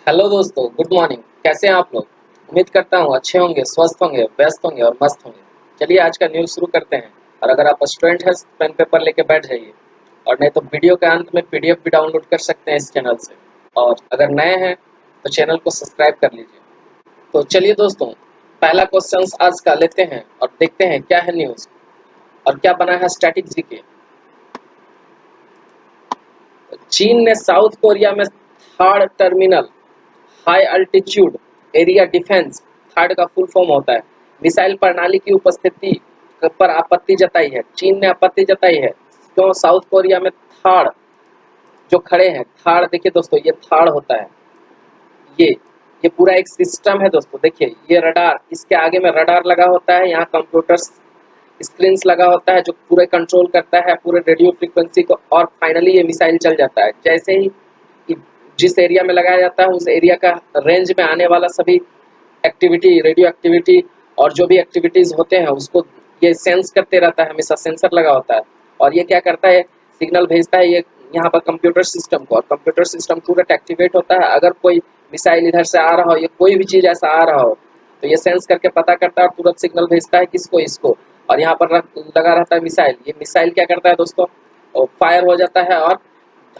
Hello दोस्तों, good morning. कैसे हैं आप लोग? उम्मीद करता हूँ अच्छे होंगे, स्वस्थ होंगे, व्यस्त होंगे और मस्त होंगे। चलिए आज का न्यूज़ शुरू करते हैं। और अगर आप स्टूडेंट हैं, पेन पेपर लेके बैठ जाइए। और नहीं तो वीडियो के अंत में पीडीएफ भी डाउनलोड कर सकते हैं इस चैनल से। और अगर नए हैं तो चैनल को सब्सक्राइब कर लीजिए। तो चलिए दोस्तों, पहला क्वेश्चन आज का लेते हैं और देखते हैं क्या है न्यूज़ और क्या बना है स्टैटिक जीके। चीन ने साउथ कोरिया में third terminal high altitude area defence third का फुल फॉर्म होता है मिसाइल प्रणाली की उपस्थिति पर आपत्ति जताई है। चीन ने आपत्ति जताई है क्यों? साउथ कोरिया में थाड़ जो खड़े हैं, थाड़ देखिए दोस्तों, ये थाड़ होता है। ये ये पूरा एक सिस्टम है दोस्तों। देखिए ये रडार, इसके आगे में रडार लगा होता है, यहाँ कंप्यूटर स्क्रीन्स लगा होता है जो पूरे कंट्रोल करता है पूरे रेडियो फ्रीक्वेंसी को। और फाइनली ये मिसाइल चल जाता है। जैसे ही जिस एरिया में लगाया जाता है उस एरिया का रेंज में आने वाला सभी एक्टिविटी, रेडियो एक्टिविटी और जो भी एक्टिविटीज होते हैं उसको ये सेंस करते रहता है। हमेशा सेंसर लगा होता है और ये क्या करता है, सिग्नल भेजता है ये यहाँ पर कंप्यूटर सिस्टम को। और कंप्यूटर सिस्टम तुरंत एक्टिवेट होता है। अगर कोई मिसाइल इधर से आ रहा हो या कोई भी चीज़ ऐसा आ रहा हो तो ये सेंस करके पता करता है और तुरंत सिग्नल भेजता है किसको, इसको। और यहाँ पर लगा रहता है मिसाइल। ये मिसाइल क्या करता है दोस्तों, फायर हो जाता है और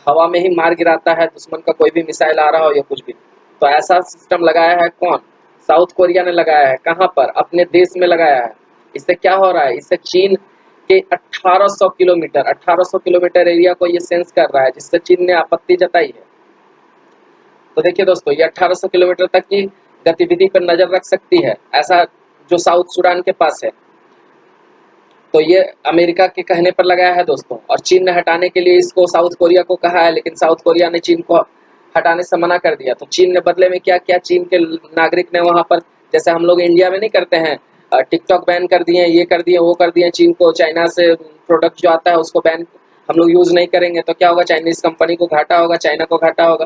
हवा में ही मार गिराता है दुश्मन का, कोई भी मिसाइल आ रहा हो या कुछ भी। तो ऐसा सिस्टम लगाया है कौन? साउथ कोरिया ने लगाया है। कहाँ पर? अपने देश में लगाया है। इससे क्या हो रहा है, इससे चीन के 1800 किलोमीटर एरिया को ये सेंस कर रहा है, जिससे चीन ने आपत्ति जताई है। तो देखिए दोस्तों, ये 1800 किलोमीटर तक की गतिविधि पर नजर रख सकती है, ऐसा जो साउथ सूडान के पास है। तो ये अमेरिका के कहने पर लगाया है दोस्तों। और चीन ने हटाने के लिए इसको साउथ कोरिया को कहा है, लेकिन साउथ कोरिया ने चीन को हटाने से मना कर दिया। तो चीन ने बदले में क्या किया, चीन के नागरिक ने वहां पर, जैसे हम लोग इंडिया में नहीं करते हैं, टिकटॉक बैन कर दिए, ये कर दिए, वो कर दिए, चीन को चाइना से प्रोडक्ट जो आता है उसको बैन हम लोग यूज नहीं करेंगे तो क्या होगा, चाइनीज कंपनी को घाटा होगा, चाइना को घाटा होगा।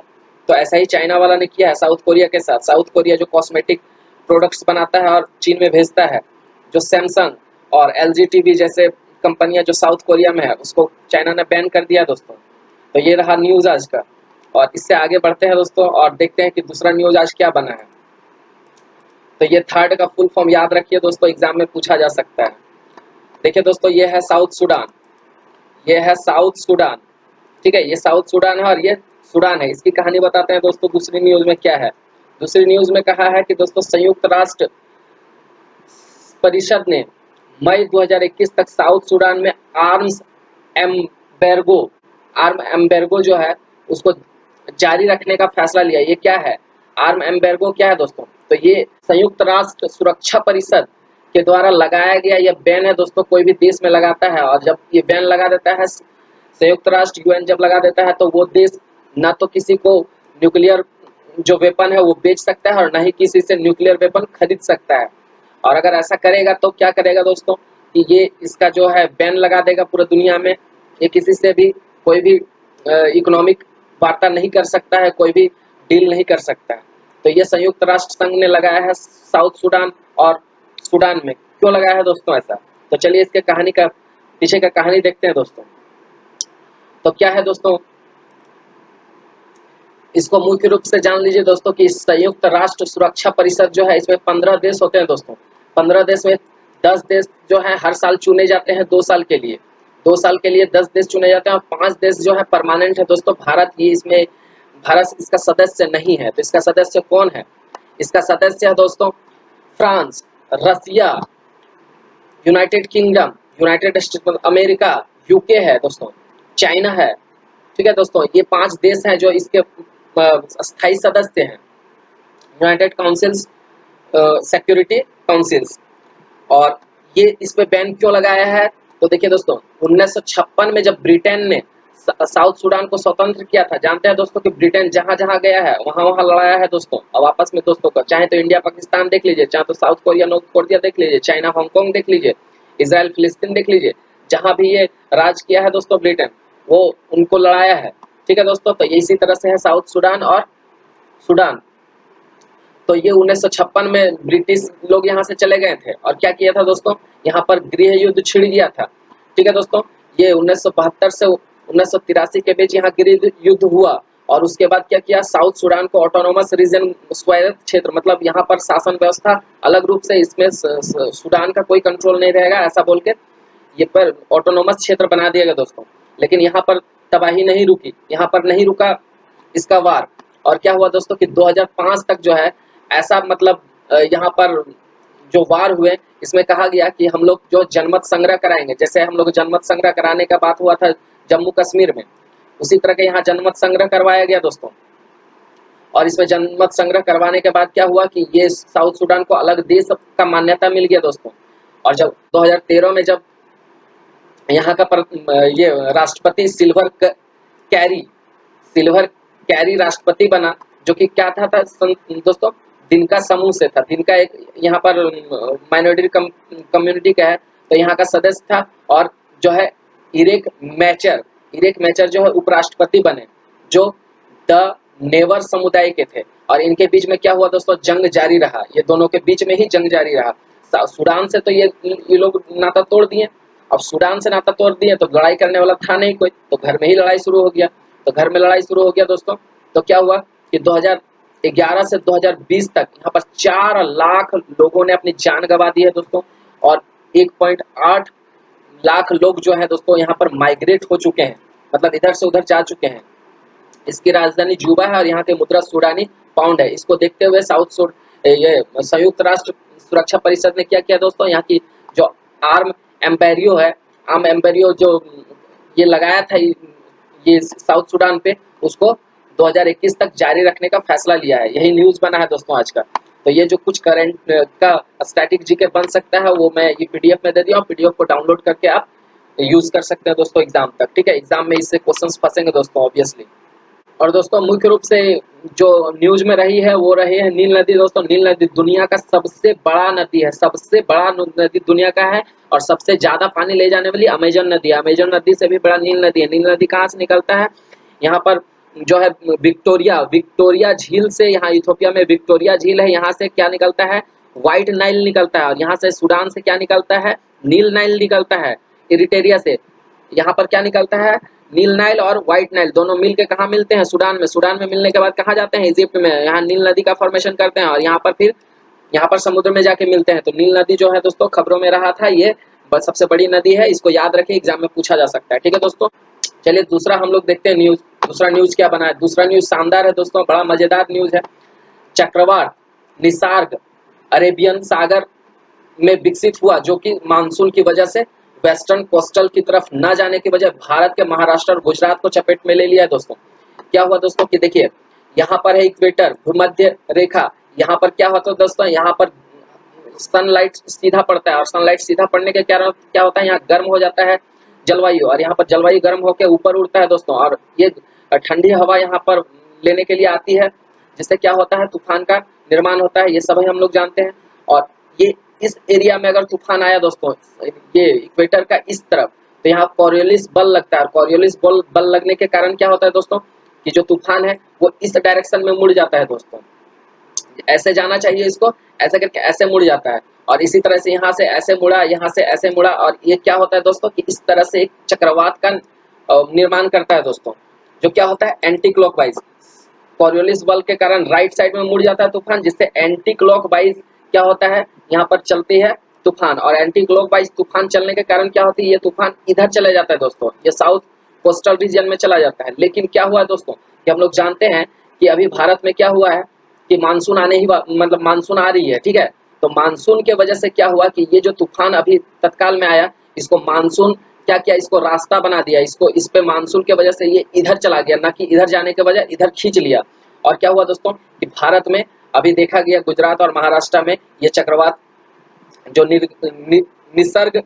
तो ऐसा ही चाइना वाला ने किया है साउथ कोरिया के साथ। साउथ कोरिया जो कॉस्मेटिक प्रोडक्ट्स बनाता है और चीन में भेजता है, जो सैमसंग और एलजी टीवी जैसे कंपनियां जो साउथ कोरिया में है, उसको चाइना ने बैन कर दिया दोस्तों। तो ये रहा न्यूज आज का। और इससे आगे बढ़ते हैं दोस्तों और देखते हैं कि दूसरा न्यूज आज क्या बना है। तो ये थर्ड का फुल फॉर्म याद रखिए दोस्तों, एग्जाम में पूछा जा सकता है। देखिए दोस्तों, ये है साउथ सूडान, ये है साउथ सूडान। ठीक है, ये साउथ सूडान है और ये सूडान है। इसकी कहानी बताते हैं दोस्तों दूसरी न्यूज में क्या है। दूसरी न्यूज में कहा है कि दोस्तों संयुक्त राष्ट्र परिषद ने मई 2021 तक साउथ सूडान में एम्बेर्गो आर्म एम्बेर्गो जो है उसको जारी रखने का फैसला लिया। ये क्या है, आर्म एम्बेर्गो क्या है दोस्तों? तो ये संयुक्त राष्ट्र सुरक्षा परिषद के द्वारा लगाया गया यह बैन है दोस्तों। कोई भी देश में लगाता है और जब ये बैन लगा देता है संयुक्त राष्ट्र यूएन जब लगा देता है, तो वो देश ना तो किसी को न्यूक्लियर जो वेपन है वो बेच सकता है और ना ही किसी से न्यूक्लियर वेपन खरीद सकता है। और अगर ऐसा करेगा तो क्या करेगा दोस्तों कि ये इसका जो है बैन लगा देगा पूरे दुनिया में। ये किसी से भी कोई भी इकोनॉमिक वार्ता नहीं कर सकता है, कोई भी डील नहीं कर सकता है। तो ये संयुक्त राष्ट्र संघ ने लगाया है साउथ सूडान और सूडान में। क्यों लगाया है दोस्तों ऐसा? तो चलिए इसके कहानी का पीछे का कहानी देखते हैं दोस्तों। तो क्या है दोस्तों, इसको मुख्य रूप से जान लीजिए दोस्तों कि संयुक्त राष्ट्र सुरक्षा परिषद जो है इसमें 15 देश होते हैं दोस्तों। 15 देश में 10 देश जो है हर साल चुने जाते हैं 2 साल के लिए। 2 साल के लिए 10 देश चुने जाते हैं और 5 देश जो है परमानेंट है दोस्तों। भारत ही इसमें, भारत इसका सदस्य नहीं है। तो इसका सदस्य कौन है? इसका सदस्य है दोस्तों France, Russia, United Kingdom, United States America, UK है दोस्तों, चाइना है। ठीक है दोस्तों, ये 5 देश हैं जो इसके स्थायी सदस्य हैं यूनाइटेड काउंसिल्स, सिक्योरिटी काउंसिल्स। और ये इस पे बैन क्यों लगाया है? तो देखिए दोस्तों, 1956 में जब ब्रिटेन ने साउथ सूडान को स्वतंत्र किया था, जानते हैं दोस्तों कि ब्रिटेन जहां जहां गया है वहां वहां लड़ाया है दोस्तों। अब आपस में दोस्तों का, चाहे तो इंडिया पाकिस्तान देख लीजिए, चाहे तो साउथ कोरिया नॉर्थ कोरिया देख लीजिए, चाइना हांगकांग देख लीजिए, इसराइल फिलिस्तीन देख लीजिए, जहां भी ये राज किया है दोस्तों ब्रिटेन, वो उनको लड़ाया है। ठीक है दोस्तों, तो ये इसी तरह से है साउथ सूडान और सूडान। तो ये 1956 में ब्रिटिश लोग यहाँ से चले गए थे और क्या किया था दोस्तों, यहाँ पर गृह युद्ध छिड़ गया था। ठीक है दोस्तों, ये 1972 से 1983 के बीच यहाँ गृह युद्ध हुआ और उसके बाद क्या किया, साउथ सूडान को ऑटोनोमस रीजन, स्वायत्त क्षेत्र, मतलब यहाँ पर शासन व्यवस्था अलग रूप से, इसमें सूडान का कोई कंट्रोल नहीं रहेगा ऐसा बोल के ये पर ऑटोनोमस क्षेत्र बना दिया गया दोस्तों। लेकिन यहाँ पर तबाही नहीं रुकी, यहाँ पर नहीं रुका इसका वार। और क्या हुआ दोस्तों कि 2005 तक जो है ऐसा मतलब यहाँ पर जो वार हुए, इसमें कहा गया कि हम लोग जो जनमत संग्रह कराएंगे, जैसे हम लोग जनमत संग्रह कराने का बात हुआ था जम्मू कश्मीर में, उसी तरह के यहाँ जनमत संग्रह करवाया गया दोस्तों। और इसमें जनमत संग्रह करवाने के बाद क्या हुआ कि ये साउथ सूडान को अलग देश का मान्यता मिल गया दोस्तों। और जब 2013 में जब यहाँ का ये राष्ट्रपति सिल्वर कैरी राष्ट्रपति बना, जो कि क्या था दोस्तों, दिनका समूह से था। दिनका एक यहाँ पर माइनॉरिटी कम्युनिटी का है, तो यहाँ का सदस्य था। और जो है इरेक मैचर जो है उपराष्ट्रपति बने, जो द नेवर समुदाय के थे। और इनके बीच में क्या हुआ दोस्तों, जंग जारी रहा, ये दोनों के बीच में ही जंग जारी रहा। सूडान से तो ये लोग नाता तोड़ दिए। अब सूडान से नाता तोड़ दिए तो लड़ाई करने वाला था नहीं कोई, तो घर में ही लड़ाई शुरू हो गया। तो घर में लड़ाई शुरू हो गया दोस्तों। तो क्या हुआ कि 2011 से 2020 तक यहाँ पर 4 लाख लोगों ने अपनी जान गंवा दी है दोस्तों। और 1.8 लाख लोग जो है दोस्तों यहाँ पर माइग्रेट हो चुके हैं, मतलब इधर से उधर जा चुके हैं। इसकी राजधानी जूबा है और यहाँ की मुद्रा सूडानी पाउंड है। इसको देखते हुए ये संयुक्त राष्ट्र सुरक्षा परिषद ने क्या किया दोस्तों, यहाँ की जो आर्म एम्बेरियो जो ये लगाया था ये साउथ सूडान पे, उसको 2021 तक जारी रखने का फैसला लिया है। यही न्यूज बना है दोस्तों आज का। तो ये जो कुछ करंट का स्टैटिक जीके बन सकता है वो मैं ये पीडीएफ में दे दिया, पीडीएफ को डाउनलोड करके आप यूज कर सकते हैं दोस्तों एग्जाम तक। ठीक है, एग्जाम में इससे क्वेश्चंस फंसेंगे दोस्तों ऑब्वियसली। और दोस्तों मुख्य रूप से जो न्यूज में रही है वो रही है नील नदी दोस्तों। नील नदी दुनिया का सबसे बड़ा नदी है, सबसे बड़ा नदी दुनिया का है। और सबसे ज्यादा पानी ले जाने वाली अमेजन नदी है। अमेजन नदी से भी बड़ा नील नदी है। नील नदी कहाँ से निकलता है, यहाँ पर जो है विक्टोरिया झील से, यहाँ इथोपिया में विक्टोरिया झील है, यहाँ से क्या निकलता है, व्हाइट नाइल निकलता है। और यहाँ से सूडान से क्या निकलता है, नील नाइल निकलता है। इरिटेरिया से यहाँ पर क्या निकलता है, नील नाइल और व्हाइट नाइल, दोनों मिलके कहाँ मिलते हैं, सूडान में। सूडान में मिलने के बाद कहाँ जाते हैं, इजिप्ट में। यहाँ नील नदी का फॉर्मेशन करते हैं और यहाँ पर फिर यहाँ पर समुद्र में जाके मिलते हैं। तो नील नदी जो है दोस्तों खबरों में रहा था, ये सबसे बड़ी नदी है। इसको याद रखिए, एग्जाम में पूछा जा सकता है। ठीक है दोस्तों, चलिए दूसरा हम लोग देखते हैं न्यूज। दूसरा न्यूज क्या बना है, दूसरा न्यूज शानदार है दोस्तों, बड़ा मजेदार न्यूज है। चक्रवात निसर्ग अरेबियन सागर में विकसित हुआ, जो कि मानसून की वजह से वेस्टर्न कोस्टल की तरफ न जाने की वजह भारत के महाराष्ट्र और गुजरात को चपेट में ले लिया है दोस्तों। क्या हुआ दोस्तों कि देखिए, यहाँ पर है इक्वेटर, भूमध्य रेखा। यहाँ पर क्या होता है दोस्तों, यहाँ पर सनलाइट सीधा पड़ता है और सनलाइट सीधा पड़ने के कारण क्या होता है, यहाँ गर्म हो जाता है जलवायु। और यहाँ पर जलवायु गर्म होकर ऊपर उड़ता है दोस्तों। और ये ठंडी हवा यहाँ पर लेने के लिए आती है, जिससे क्या होता है, तूफान का निर्माण होता है। ये सभी हम लोग जानते हैं। और ये इस एरिया में अगर तूफान आया दोस्तों, ये इक्वेटर का इस तरफ, तो यहाँ कॉरियोलिस बल लगता है। और कॉरियोलिस बल लगने के कारण क्या होता है दोस्तों कि जो तूफान है वो इस डायरेक्शन में मुड़ जाता है दोस्तों। ऐसे जाना चाहिए इसको, ऐसे करके ऐसे मुड़ जाता है। और इसी तरह से यहाँ से ऐसे मुड़ा, यहाँ से ऐसे मुड़ा। और ये क्या होता है दोस्तों कि इस तरह से एक चक्रवात का निर्माण करता है दोस्तों, जो क्या होता है एंटी क्लॉकवाइज। कॉरियोलिस बल के कारण राइट साइड में मुड़ जाता है तूफान, जिससे एंटी क्लॉकवाइज क्या होता है, यहाँ पर चलती है तूफान। और एंटी क्लॉकवाइज तूफान चलने के कारण क्या होती है, ये तूफान इधर चले जाता है दोस्तों, ये साउथ कोस्टल रीजन में चला जाता है। लेकिन क्या हुआ दोस्तों कि हम लोग जानते हैं कि अभी भारत में क्या हुआ है कि मानसून आने ही मतलब मानसून आ रही है। ठीक है, तो मानसून के वजह से क्या हुआ कि ये जो तूफान अभी तत्काल में आया, इसको मानसून क्या किया, इसको रास्ता बना दिया। इसको इस पे मानसून के वजह से ये इधर चला गया, ना कि इधर जाने के वजह इधर खींच लिया। और क्या हुआ दोस्तों कि भारत में अभी देखा गया गुजरात और महाराष्ट्र में ये चक्रवात जो निसर्ग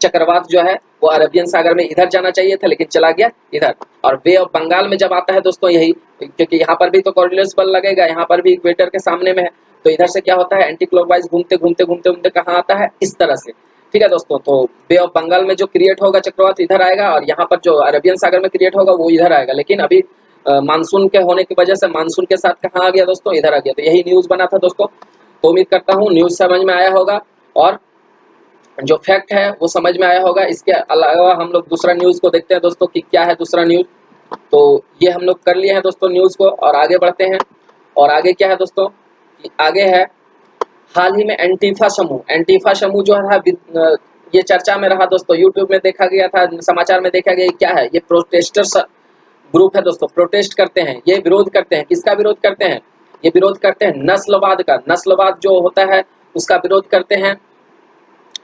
चक्रवात जो है वो अरबियन सागर में इधर जाना चाहिए था, लेकिन चला गया इधर। और बे ऑफ बंगाल में जब आता है दोस्तों यही, क्योंकि यहाँ पर भी तो कॉरियोलिस बल लगेगा, यहाँ पर भी इक्वेटर के सामने में है, तो इधर से क्या होता है एंटी क्लॉकवाइज घूमते घूमते घूमते घूमते कहाँ आता है, इस तरह से। ठीक है दोस्तों, तो बे ऑफ बंगाल में जो क्रिएट होगा चक्रवात इधर आएगा, और यहाँ पर जो अरबियन सागर में क्रिएट होगा वो इधर आएगा। लेकिन अभी मानसून के होने की वजह से मानसून के साथ कहाँ आ गया दोस्तों, इधर आ गया। तो यही न्यूज बना था दोस्तों। तो उम्मीद करता हूँ न्यूज समझ में आया होगा और जो फैक्ट है वो समझ में आया होगा। इसके अलावा हम लोग दूसरा न्यूज को देखते हैं दोस्तों कि क्या है दूसरा न्यूज। तो ये हम लोग कर लिए हैं दोस्तों न्यूज़ को, और आगे बढ़ते हैं। और आगे क्या है दोस्तों कि आगे है हाल ही में एंटीफा समूह जो है ये चर्चा में रहा दोस्तों, यूट्यूब में देखा गया था, समाचार में देखा गया क्या है, ये प्रोटेस्टर्स ग्रुप है दोस्तों, प्रोटेस्ट करते हैं, ये विरोध करते हैं, किसका विरोध करते हैं, ये विरोध करते हैं नस्लवाद का, नस्लवाद जो होता है उसका विरोध करते हैं।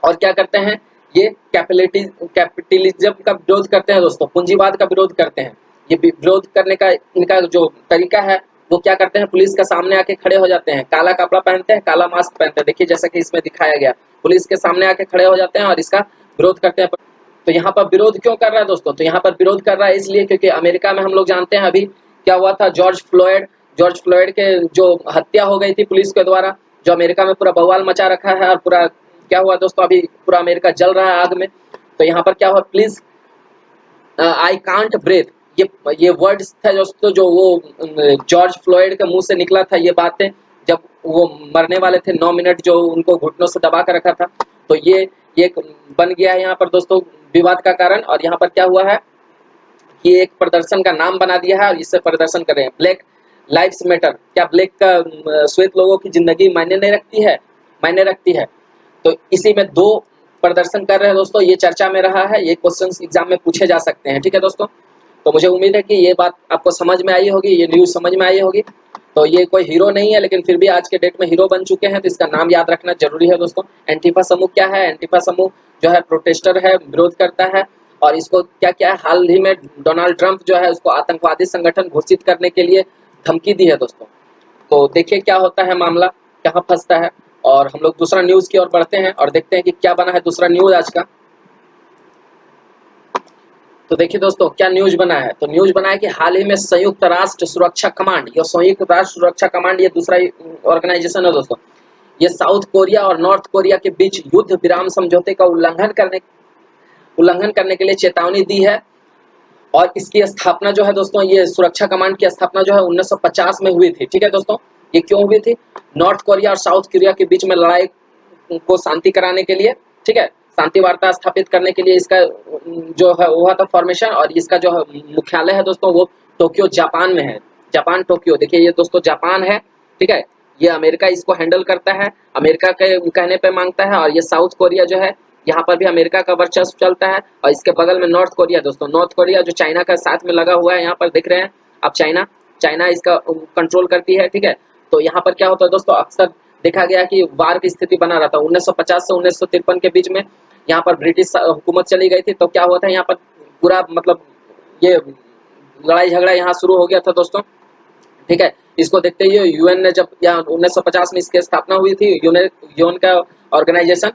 और क्या करते हैं, ये कैपिटलिज्म का विरोध करते हैं दोस्तों, पूंजीवाद का विरोध करते हैं। ये विरोध करने का इनका जो तरीका है वो क्या करते हैं, पुलिस के सामने आके खड़े हो जाते हैं, काला कपड़ा पहनते हैं, काला मास्क पहनते हैं, देखिए जैसा कि इसमें दिखाया गया, पुलिस के सामने आके खड़े हो जाते हैं और इसका विरोध करते हैं। तो यहाँ पर विरोध क्यों कर रहा है दोस्तों, तो यहाँ पर विरोध कर रहा है इसलिए क्योंकि अमेरिका में हम लोग जानते हैं अभी क्या हुआ था, जॉर्ज फ्लॉयड के जो हत्या हो गई थी पुलिस के द्वारा, जो अमेरिका में पूरा बवाल मचा रखा है, और पूरा क्या हुआ दोस्तों, अभी पूरा अमेरिका जल रहा है आग में। तो यहाँ पर क्या हुआ, प्लीज आई कांट ब्रेथ, ये वर्ड्स था दोस्तों जो वो जॉर्ज फ्लॉयड के मुंह से निकला था, ये बातें जब वो मरने वाले थे, 9 मिनट जो उनको घुटनों से दबा कर रखा था। तो ये एक बन गया है यहाँ पर दोस्तों विवाद का कारण। और यहाँ पर क्या हुआ है कि एक प्रदर्शन का नाम बना दिया है और इससे प्रदर्शन कर रहे हैं, ब्लैक लाइव्स मैटर। क्या ब्लैक का श्वेत लोगों की जिंदगी मायने नहीं रखती है, मायने रखती है। तो इसी में दो प्रदर्शन कर रहे हैं दोस्तों, ये चर्चा में रहा है, ये क्वेश्चंस एग्जाम में पूछे जा सकते हैं, ठीक है दोस्तों। तो मुझे उम्मीद है कि ये बात आपको समझ में आई होगी, ये न्यूज़ समझ में आई होगी। तो ये कोई हीरो नहीं है, लेकिन फिर भी आज के डेट में हीरो बन चुके हैं, तो इसका नाम याद रखना जरूरी है दोस्तों। एंटीफा समूह क्या है, एंटीफा समूह जो है प्रोटेस्टर है, विरोध करता है, और इसको क्या क्या है, हाल ही में डोनाल्ड ट्रंप जो है उसको आतंकवादी संगठन घोषित करने के लिए धमकी दी है दोस्तों। तो देखिए क्या होता है मामला, कहाँ फंसता है। और हम लोग दूसरा न्यूज़ की ओर बढ़ते हैं और देखते हैं कि क्या बना है दूसरा न्यूज़ आज का। तो देखिए दोस्तों क्या न्यूज बना है, तो न्यूज बना है कि हाल ही में संयुक्त राष्ट्र सुरक्षा कमांड, ये संयुक्त राष्ट्र सुरक्षा कमांड ये दूसरा ऑर्गेनाइजेशन है दोस्तों, ये साउथ कोरिया और नॉर्थ कोरिया के बीच युद्ध विराम समझौते का उल्लंघन करने के लिए चेतावनी दी है। और इसकी स्थापना जो है दोस्तों, ये सुरक्षा कमांड की स्थापना जो है 1950 में हुई थी, ठीक है दोस्तों। ये क्यों हुई थी, नॉर्थ कोरिया और साउथ कोरिया के बीच में लड़ाई को शांति कराने के लिए, ठीक है, शांति वार्ता स्थापित करने के लिए इसका जो है वो था फॉर्मेशन। और इसका जो मुख्यालय है दोस्तों वो टोक्यो जापान में है, जापान टोक्यो, देखिए ये दोस्तों जापान है, ठीक है। ये अमेरिका इसको हैंडल करता है, अमेरिका के कहने पे मांगता है। और ये साउथ कोरिया जो है यहाँ पर भी अमेरिका का वर्चस्व चलता है। और इसके बगल में नॉर्थ कोरिया दोस्तों, नॉर्थ कोरिया जो चाइना का साथ में लगा हुआ है, यहाँ पर देख रहे हैं अब चाइना इसका कंट्रोल करती है, ठीक है। तो यहाँ पर क्या होता है दोस्तों, अक्सर देखा गया कि वार की स्थिति बना रहता है। 1950 से 1953 के बीच में यहाँ पर ब्रिटिश हुकूमत चली गई थी, तो क्या हुआ था यहाँ पर पूरा मतलब ये लड़ाई झगड़ा यहाँ शुरू हो गया था दोस्तों, ठीक है। इसको देखते हुए यूएन ने जब यहाँ 1950 में इसकी स्थापना हुई थी, यूएन का ऑर्गेनाइजेशन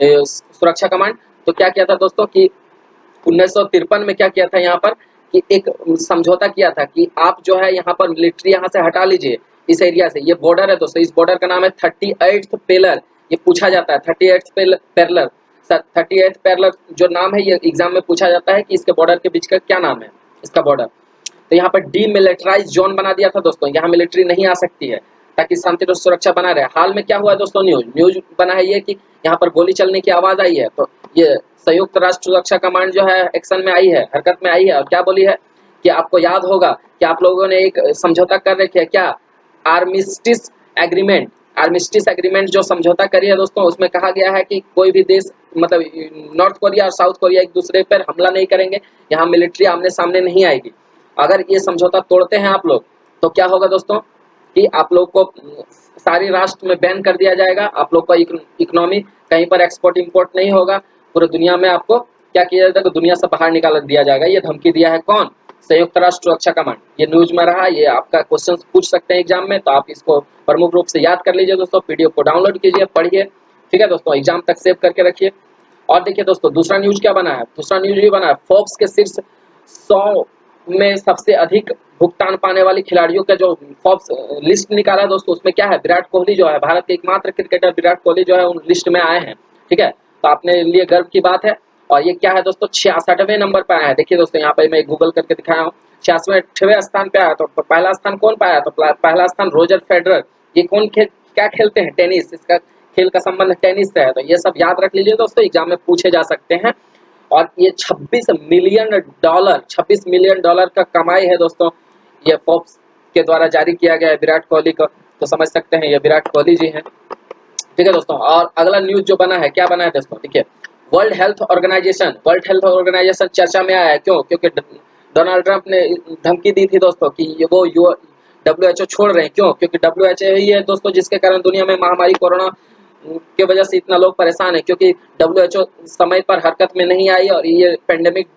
सुरक्षा कमांड, तो क्या किया था दोस्तों कि 1953 में क्या किया था यहाँ पर कि एक समझौता किया था कि आप जो है यहाँ पर मिलिट्री यहाँ से हटा लीजिए इस एरिया से। ये बॉर्डर है दोस्तों, इस बॉर्डर का नाम है 38th पेलर, ये पूछा जाता है 38th पेरलर, 38th पेरलर जो नाम है ये एग्जाम में पूछा जाता है कि इसके बॉर्डर के बीच का क्या नाम है इसका बॉर्डर। तो यहाँ पर डीमिलिटराइज जोन बना दिया था दोस्तों, यहाँ मिलिट्री नहीं आ सकती है ताकि शांति और सुरक्षा बना रहे। हाल में क्या हुआ है दोस्तों, न्यूज बना है ये कि यहाँ पर गोली चलने की आवाज आई है। तो ये संयुक्त राष्ट्र सुरक्षा कमांड जो है एक्शन में आई है, हरकत में आई है, और क्या बोली है कि आपको याद होगा कि आप लोगों ने एक समझौता कर रखे है क्या, आर्मिस्टिस एग्रीमेंट। आर्मिस्टिस एग्रीमेंट जो समझौता करी है दोस्तों, उसमें कहा गया है कि कोई भी देश मतलब नॉर्थ कोरिया और साउथ कोरिया एक दूसरे पर हमला नहीं करेंगे, यहाँ मिलिट्री आमने सामने नहीं आएगी। अगर ये समझौता तोड़ते हैं आप लोग तो क्या होगा दोस्तों कि आप लोग को सारी राष्ट्र में बैन कर दिया जाएगा, आप लोग का इकोनॉमी कहीं पर एक्सपोर्ट इंपोर्ट नहीं होगा, पूरी दुनिया में आपको क्या किया जाएगा, दुनिया से बाहर निकाल दिया जाएगा। ये धमकी दिया है कौन, संयुक्त राष्ट्र सुरक्षा कमांड। ये न्यूज में रहा, ये आपका क्वेश्चन पूछ सकते हैं एग्जाम में, तो आप इसको प्रमुख रूप से याद कर लीजिए दोस्तों, पीडीएफ को डाउनलोड कीजिए, पढ़िए, ठीक है दोस्तों, एग्जाम तक सेव करके रखिए। और देखिए दोस्तों दूसरा न्यूज क्या बना है, दूसरा न्यूज ये बना है फोर्ब्स के शीर्ष 100 में सबसे अधिक भुगतान पाने वाली खिलाड़ियों का जो फोर्ब्स लिस्ट निकाला है दोस्तों, उसमें क्या है, विराट कोहली जो है, भारत के एकमात्र क्रिकेटर विराट कोहली जो है उन लिस्ट में आए हैं, ठीक है। तो अपने लिए गर्व की बात है। और ये क्या है दोस्तों, 66वें नंबर पर आया है। देखिए दोस्तों यहाँ पे मैं गूगल करके दिखाया हूँ, 66वें स्थान पे आया। तो पहला स्थान कौन पाया, तो पहला स्थान रोजर फेडरर। ये कौन क्या खेलते हैं, टेनिस, इसका खेल का संबंध टेनिस से है। तो ये सब याद रख लीजिए दोस्तों, एग्जाम में पूछे जा सकते हैं। और ये 26 मिलियन डॉलर का कमाई है दोस्तों। ये फोर्ब्स के द्वारा जारी किया गया है विराट कोहली का, तो समझ सकते हैं ये विराट कोहली जी हैं। ठीक है दोस्तों, और अगला न्यूज जो बना है, क्या बना है दोस्तों, ठीक है, वर्ल्ड हेल्थ ऑर्गेनाइजेशन चर्चा में आया है। क्यों? क्योंकि डोनाल्ड ट्रंप ने धमकी दी थी दोस्तों कि वो WHO छोड़ रहे हैं। क्यों? क्योंकि WHO ही है दोस्तों जिसके कारण दुनिया में महामारी कोरोना की वजह से इतना लोग परेशान है, क्योंकि WHO समय पर हरकत में नहीं आई और ये पेंडेमिक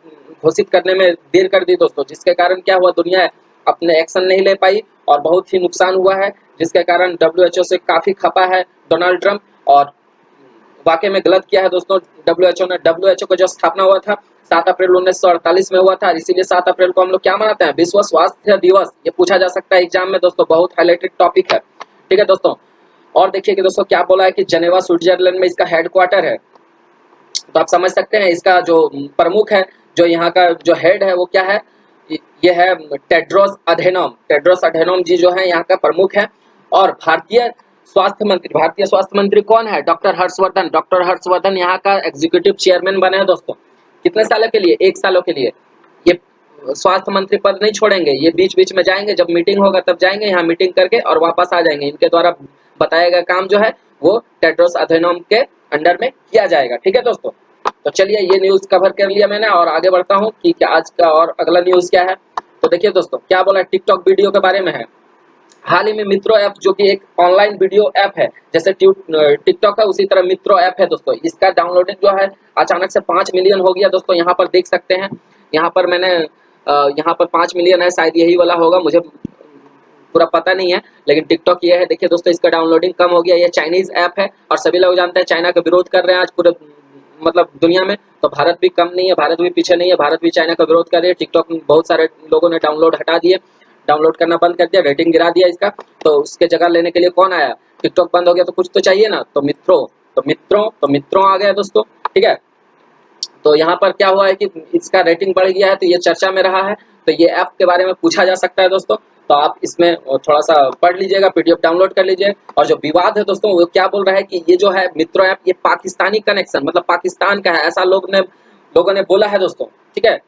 घोषित करने में देर कर दी दोस्तों, जिसके कारण क्या हुआ, दुनिया अपने एक्शन नहीं ले पाई और बहुत ही नुकसान हुआ है, जिसके कारण WHO से काफी खपा है डोनाल्ड ट्रंप। और वाकई में गलत किया है दोस्तों WHO ने। WHO का जो स्थापना हुआ था 7 अप्रैल 1948 में हुआ था, इसीलिए 7 अप्रैल को हम लोग क्या मनाते हैं, विश्व स्वास्थ्य दिवस। ये पूछा जा सकता है एग्जाम में दोस्तों, बहुत हाईलाइटेड टॉपिक है। ठीक है दोस्तों, और देखिए कि दोस्तों क्या बोला है कि जेनेवा स्विट्जरलैंड में इसका हेडक्वार्टर है। तो आप समझ सकते हैं इसका जो प्रमुख है, जो यहाँ का जो हेड है वो क्या है, ये है टेड्रोस अधेनोम जी जो है यहाँ का प्रमुख है। और भारतीय स्वास्थ्य मंत्री कौन है, डॉक्टर हर्षवर्धन यहाँ का एग्जीक्यूटिव चेयरमैन बने हैं दोस्तों। कितने सालों के लिए, 1 सालों के लिए। ये स्वास्थ्य मंत्री पद नहीं छोड़ेंगे, ये बीच बीच में जाएंगे, जब मीटिंग होगा तब जाएंगे यहाँ मीटिंग करके और वापस आ जाएंगे। इनके द्वारा बताया गया काम जो है वो टेड्रोस अधेनोम के अंडर में किया जाएगा। ठीक है दोस्तों, तो चलिए ये न्यूज कवर कर लिया मैंने और आगे बढ़ता हूँ कि क्या आज का और अगला न्यूज क्या है। तो देखिए दोस्तों क्या बोला, टिकटॉक वीडियो के बारे में है। हाल ही में मित्रो ऐप जो कि एक ऑनलाइन वीडियो ऐप है, जैसे टिकटॉक है उसी तरह मित्रो ऐप है दोस्तों। इसका डाउनलोडिंग जो है अचानक से 5 मिलियन हो गया दोस्तों। यहाँ पर देख सकते हैं, यहाँ पर मैंने यहाँ पर 5 मिलियन है, शायद यही वाला होगा, मुझे पूरा पता नहीं है, लेकिन टिकटॉक ये है। देखिए दोस्तों इसका डाउनलोडिंग कम हो गया। ये चाइनीज ऐप है और सभी लोग जानते हैं चाइना का विरोध कर रहे हैं आज पूरे मतलब दुनिया में, तो भारत भी कम नहीं है, भारत भी पीछे नहीं है, भारत भी चाइना का विरोध कर रही है। टिकटॉक में बहुत सारे लोगों ने डाउनलोड हटा दिए, डाउनलोड करना बंद कर दिया, रेटिंग गिरा दिया इसका। तो उसके जगह लेने के लिए कौन आया, टिकटॉक बंद हो गया तो कुछ तो चाहिए ना, तो मित्रों आ गया दोस्तों। ठीक है, तो यहाँ पर क्या हुआ है कि इसका रेटिंग बढ़ गया है, तो ये चर्चा में रहा है। तो ये ऐप के बारे में पूछा जा सकता है दोस्तों, तो आप इसमें थोड़ा सा पढ़ लीजिएगा, PDF डाउनलोड कर लीजिए। और जो विवाद है दोस्तों वो क्या बोल रहा है कि ये जो है मित्रो ऐप ये पाकिस्तानी कनेक्शन मतलब पाकिस्तान का है, ऐसा लोगों ने बोला है दोस्तों। ठीक है,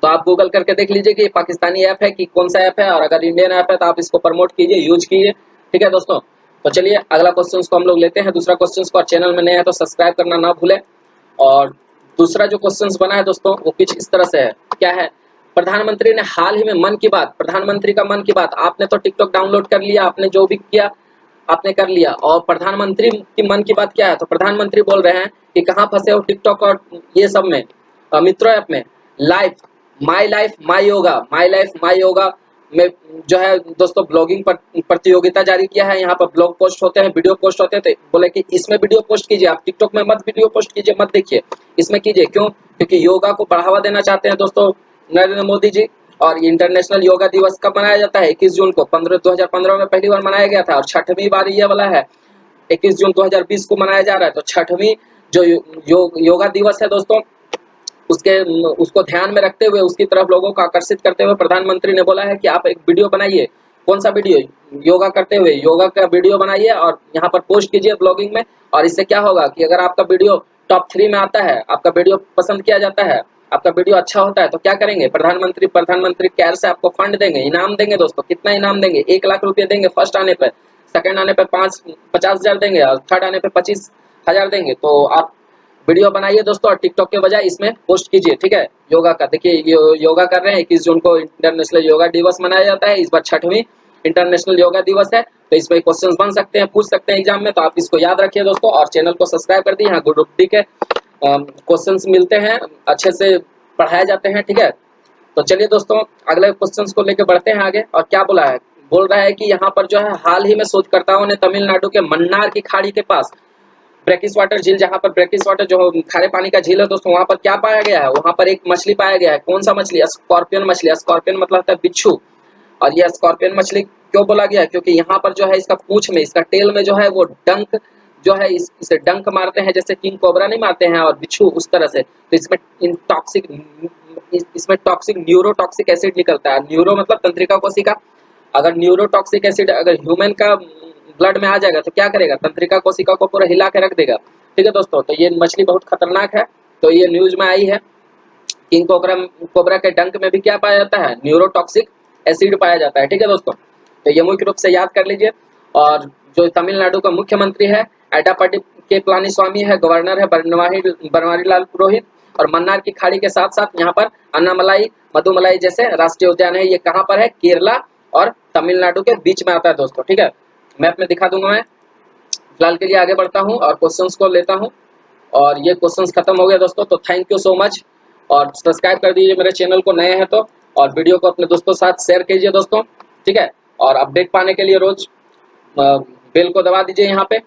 तो आप गूगल करके देख लीजिए कि पाकिस्तानी ऐप है कि कौन सा ऐप है, और अगर इंडियन ऐप है तो आप इसको प्रमोट कीजिए, यूज कीजिए। ठीक है दोस्तों, तो चलिए अगला क्वेश्चन को हम लोग लेते हैं, दूसरा क्वेश्चन को। और चैनल में नए हैं तो सब्सक्राइब करना ना भूलें। और दूसरा जो क्वेश्चन बना है दोस्तों वो कुछ इस तरह से है, क्या है, प्रधानमंत्री ने हाल ही में मन की बात, प्रधानमंत्री का मन की बात, आपने तो टिकटॉक डाउनलोड कर लिया, आपने जो भी किया आपने कर लिया, और प्रधानमंत्री की मन की बात क्या है, तो प्रधानमंत्री बोल रहे हैं कि कहाँ फंसे हो टिकटॉक और ये सब में, मित्रो ऐप में। माई लाइफ माई योगा में जो है दोस्तों ब्लॉगिंग प्रतियोगिता जारी किया है। यहाँ पर ब्लॉग पोस्ट होते हैं, वीडियो पोस्ट होते हैं, तो बोले कि इसमें वीडियो पोस्ट कीजिए, आप टिकटॉक में मत वीडियो पोस्ट कीजिए, मत देखिए, इसमें कीजिए। क्यों? क्योंकि योगा को बढ़ावा देना चाहते हैं दोस्तों नरेंद्र मोदी जी। और इंटरनेशनल योगा दिवस कब मनाया जाता है, 21 जून को। 2015 में पहली बार मनाया गया था और 6वीं बार ये वाला है, 21 जून 2020 को मनाया जा रहा है। तो 6वीं जो योगा दिवस है दोस्तों, उसको ध्यान में रखते हुए, उसकी तरफ लोगों को आकर्षित करते हुए प्रधानमंत्री ने बोला है कि आप एक वीडियो बनाइए। कौन सा वीडियो? योगा करते हुए योगा का वीडियो बनाइए और यहाँ पर पोस्ट कीजिए ब्लॉगिंग में। और इससे क्या होगा कि अगर आपका वीडियो टॉप 3 में आता है, आपका वीडियो पसंद किया जाता है, आपका वीडियो अच्छा होता है, तो क्या करेंगे, प्रधानमंत्री केयर से आपको फंड देंगे, इनाम देंगे दोस्तों। कितना इनाम देंगे? 1 लाख रुपये देंगे फर्स्ट आने पर, सेकंड आने पर 50,000 देंगे और थर्ड आने पर 25,000 देंगे। तो आप वीडियो बनाइए दोस्तों और टिकटॉक के बजाय इसमें पोस्ट कीजिए। ठीक है, योगा का देखिए योगा कर रहे हैं, 21 जून को इंटरनेशनल योगा दिवस मनाया जाता है, इस बार 6वीं इंटरनेशनल योगा दिवस है। तो इसमें क्वेश्चंस बन सकते हैं, पूछ सकते हैं एग्जाम में, तो आप इसको याद रखिए दोस्तों। और चैनल को सब्सक्राइब कर दिए, यहाँ गुड के क्वेश्चंस मिलते हैं, अच्छे से पढ़ाए जाते हैं। ठीक है, तो चलिए दोस्तों अगले क्वेश्चंस को लेकर बढ़ते हैं आगे। और क्या बोला है, बोल रहा है कि यहाँ पर जो है हाल ही में शोधकर्ताओं ने तमिलनाडु के मन्नार की खाड़ी के पास ब्रेकिस वाटर झील, जहाँ पर ब्रेकिस वाटर जो खारे पानी का झील है दोस्तों, वहाँ पर क्या पाया गया है, वहाँ पर एक मछली पाया गया है। कौन सा मछली? स्कॉर्पियन मछली। स्कॉर्पियन मतलब होता है बिच्छू। और ये स्कॉर्पियन मछली क्यों बोला गया है? क्योंकि यहाँ पर जो है इसका पूंछ में, इसका टेल में जो है वो डंक जो है इसे डंक मारते हैं, जैसे किंग कोबरा नहीं मारते हैं और बिच्छू उस तरह से। तो इसमें टॉक्सिक न्यूरोटॉक्सिक एसिड निकलता है। न्यूरो मतलब तंत्रिका कोशिका। अगर न्यूरोटॉक्सिक एसिड अगर ह्यूमन का ब्लड में आ जाएगा तो क्या करेगा, तंत्रिका कोशिका को पूरा हिला के रख देगा। ठीक है दोस्तों, तो ये मछली बहुत खतरनाक है। तो ये न्यूज में आई है। किंग कोबरा कोबरा के डंक में भी क्या पाया जाता है, न्यूरोटॉक्सिक एसिड पाया जाता है। ठीक है दोस्तों, तो ये मुख्य रूप से याद कर लीजिए। और जो तमिलनाडु का मुख्यमंत्री है एडापड्डी के पलानीस्वामी है, गवर्नर है बनवारी लाल पुरोहित। और मन्नार की खाड़ी के साथ साथ यहाँ पर अन्नामलाई मधुमलाई जैसे राष्ट्रीय उद्यान है। ये कहाँ पर है, केरला और तमिलनाडु के बीच में आता है दोस्तों। ठीक है, मैप में दिखा दूंगा मैं। फिलहाल के लिए आगे बढ़ता हूँ और क्वेश्चंस को लेता हूँ। और ये क्वेश्चंस खत्म हो गया दोस्तों, तो थैंक यू सो मच। और सब्सक्राइब कर दीजिए मेरे चैनल को, नए हैं तो। और वीडियो को अपने दोस्तों के साथ शेयर कीजिए दोस्तों। ठीक है, और अपडेट पाने के लिए रोज बेल को दबा दीजिए यहाँ पे।